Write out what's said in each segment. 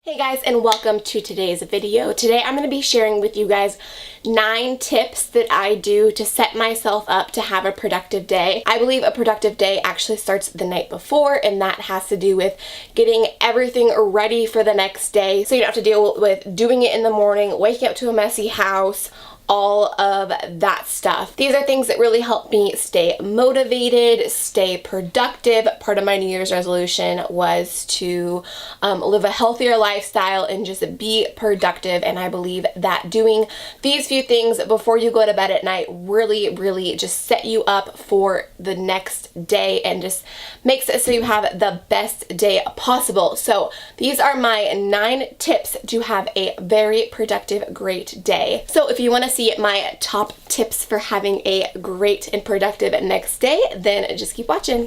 Hey guys, and welcome to today's video. Today I'm going to be sharing with you guys 9 tips that I do to set myself up to have a productive day. I believe a productive day actually starts the night before, and that has to do with getting everything ready for the next day so you don't have to deal with doing it in the morning, waking up to a messy house, all of that stuff. These are things that really help me stay motivated, stay productive. Part of my New Year's resolution was to live a healthier lifestyle and just be productive, and I believe that doing these few things before you go to bed at night really just set you up for the next day and just makes it so you have the best day possible. So these are my 9 tips to have a very productive, great day. So if you want to see my top tips for having a great and productive next day, then just keep watching.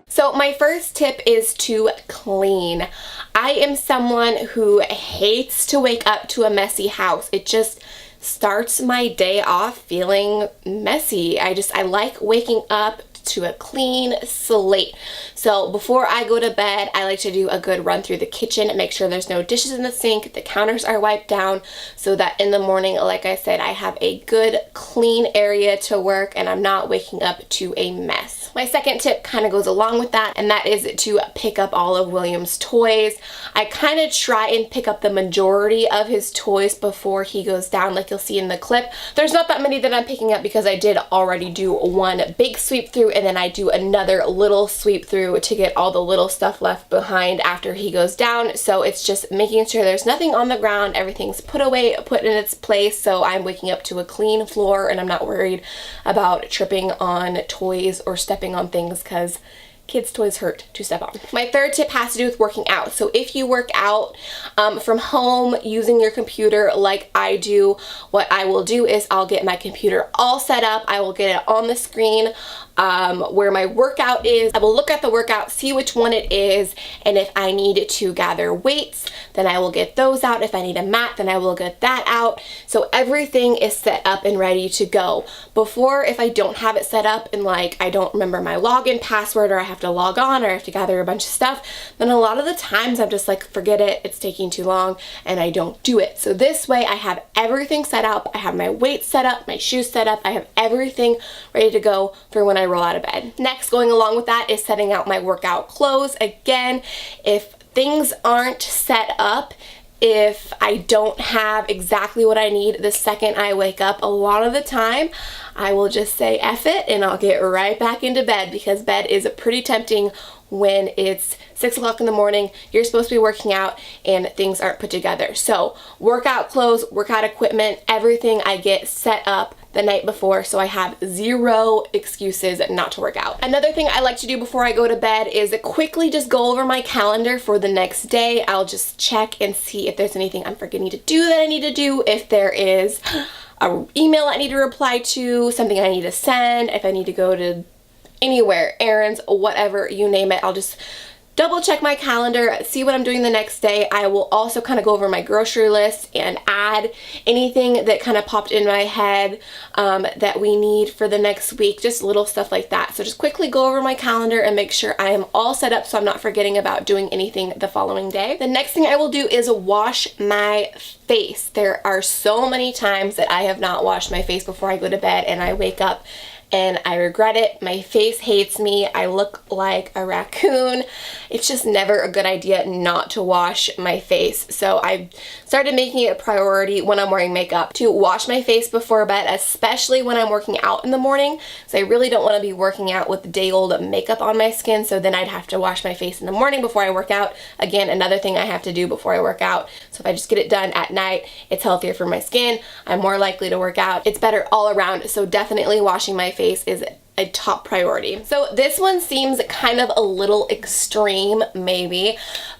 So my first tip is to clean. I am someone who hates to wake up to a messy house. It just starts my day off feeling messy. I like waking up to a clean slate. So before I go to bed, I like to do a good run through the kitchen, make sure there's no dishes in the sink, the counters are wiped down, so that in the morning, like I said, I have a good clean area to work and I'm not waking up to a mess. My second tip kind of goes along with that, and that is to pick up all of William's toys. I kind of try and pick up the majority of his toys before he goes down, like you'll see in the clip. There's not that many that I'm picking up because I did already do one big sweep through, and then I do another little sweep through to get all the little stuff left behind after he goes down. So it's just making sure there's nothing on the ground, everything's put away, put in its place, so I'm waking up to a clean floor and I'm not worried about tripping on toys or stepping on things, because kids' toys hurt to step on. My third tip has to do with working out. So if you work out from home using your computer like I do, what I will do is I'll get my computer all set up. I will get it on the screen where my workout is. I will look at the workout, see which one it is, and if I need to gather weights, then I will get those out. If I need a mat, then I will get that out. So everything is set up and ready to go. Before, if I don't have it set up and like I don't remember my login password, or I have to log on, or I have to gather a bunch of stuff, then a lot of the times I'm just like, forget it, it's taking too long, and I don't do it. So this way I have everything set up, I have my weights set up, my shoes set up, I have everything ready to go for when I roll out of bed. Next, going along with that is setting out my workout clothes. Again, if things aren't set up, if I don't have exactly what I need the second I wake up, a lot of the time I will just say F it and I'll get right back into bed, because bed is pretty tempting when it's 6 o'clock in the morning, you're supposed to be working out and things aren't put together. So workout clothes, workout equipment, everything I get set up the night before, so I have 0 excuses not to work out. Another thing I like to do before I go to bed is quickly just go over my calendar for the next day. I'll just check and see if there's anything I'm forgetting to do that I need to do, if there is an email I need to reply to, something I need to send, if I need to go to anywhere, errands, whatever, you name it. I'll just double check my calendar, see what I'm doing the next day. I will also kind of go over my grocery list and add anything that kind of popped in my head that we need for the next week, just little stuff like that. So just quickly go over my calendar and make sure I am all set up so I'm not forgetting about doing anything the following day. The next thing I will do is wash my face. There are so many times that I have not washed my face before I go to bed and I wake up and I regret it. My face hates me. I look like a raccoon. It's just never a good idea not to wash my face. So I started making it a priority when I'm wearing makeup to wash my face before bed, especially when I'm working out in the morning. So I really don't want to be working out with day-old makeup on my skin, so then I'd have to wash my face in the morning before I work out. Again, another thing I have to do before I work out. So if I just get it done at night, it's healthier for my skin. I'm more likely to work out. It's better all around. So definitely washing my face is a top priority. So this one seems kind of a little extreme maybe,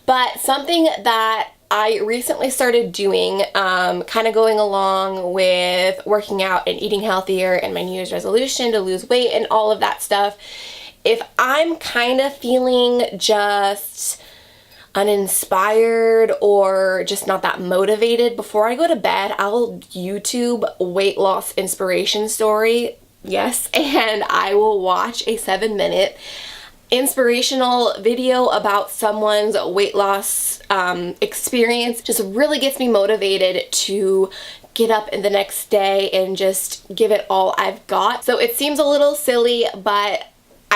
but something that I recently started doing, kind of going along with working out and eating healthier and my New Year's resolution to lose weight and all of that stuff, if I'm kind of feeling just uninspired or just not that motivated, before I go to bed, I'll YouTube weight loss inspiration story. Yes, and I will watch a 7-minute inspirational video about someone's weight loss experience just really gets me motivated to get up in the next day and just give it all I've got. So it seems a little silly, but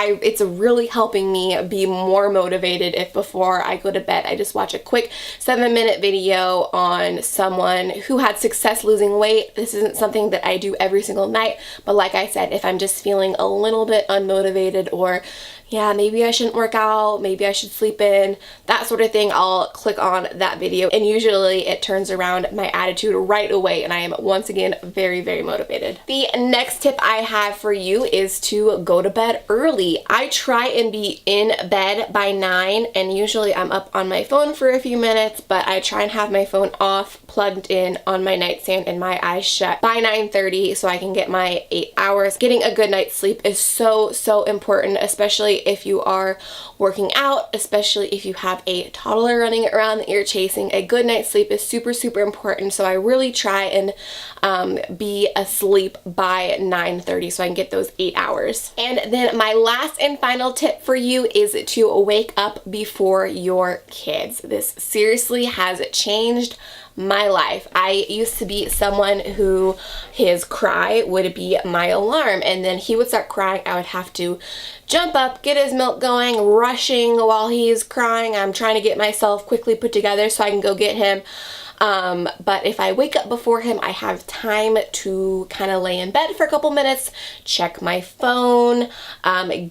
it's really helping me be more motivated if before I go to bed I just watch a quick 7-minute video on someone who had success losing weight. This isn't something that I do every single night, but like I said, if I'm just feeling a little bit unmotivated or yeah, maybe I shouldn't work out, maybe I should sleep in, that sort of thing, I'll click on that video and usually it turns around my attitude right away and I am once again very, very motivated. The next tip I have for you is to go to bed early. I try and be in bed by 9 and usually I'm up on my phone for a few minutes, but I try and have my phone off, plugged in on my nightstand and my eyes shut by 9:30 so I can get my 8 hours. Getting a good night's sleep is so, so important, especially if you are working out, especially if you have a toddler running around that you're chasing. A good night's sleep is super, super important, so I really try and be asleep by 9:30 so I can get those 8 hours. And then my last and final tip for you is to wake up before your kids. This seriously has changed my life. I used to be someone who his cry would be my alarm, and then he would start crying. I would have to jump up, get his milk going, rushing while he's crying. I'm trying to get myself quickly put together so I can go get him. But if I wake up before him, I have time to kind of lay in bed for a couple minutes, check my phone,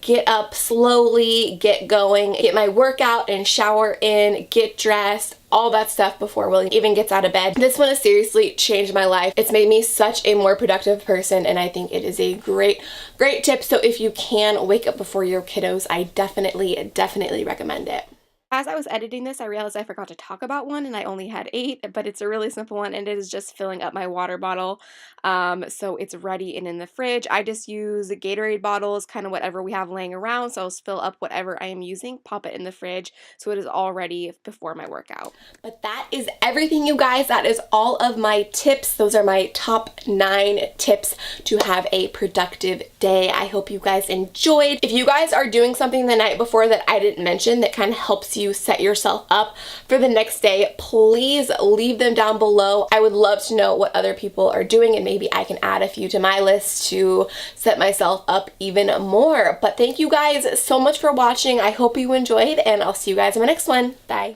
get up slowly, get going, get my workout and shower in, get dressed, all that stuff before William even gets out of bed. This one has seriously changed my life. It's made me such a more productive person and I think it is a great, great tip. So if you can wake up before your kiddos, I definitely recommend it. As I was editing this, I realized I forgot to talk about one and I only had 8, but it's a really simple one and it is just filling up my water bottle. So it's ready and in the fridge. I just use Gatorade bottles, kind of whatever we have laying around. So I'll fill up whatever I am using, pop it in the fridge so it is all ready before my workout. But that is everything, you guys. That is all of my tips. Those are my top 9 tips to have a productive day. I hope you guys enjoyed. If you guys are doing something the night before that I didn't mention that kind of helps you set yourself up for the next day, please leave them down below. I would love to know what other people are doing and maybe I can add a few to my list to set myself up even more. But thank you guys so much for watching. I hope you enjoyed and I'll see you guys in my next one. Bye.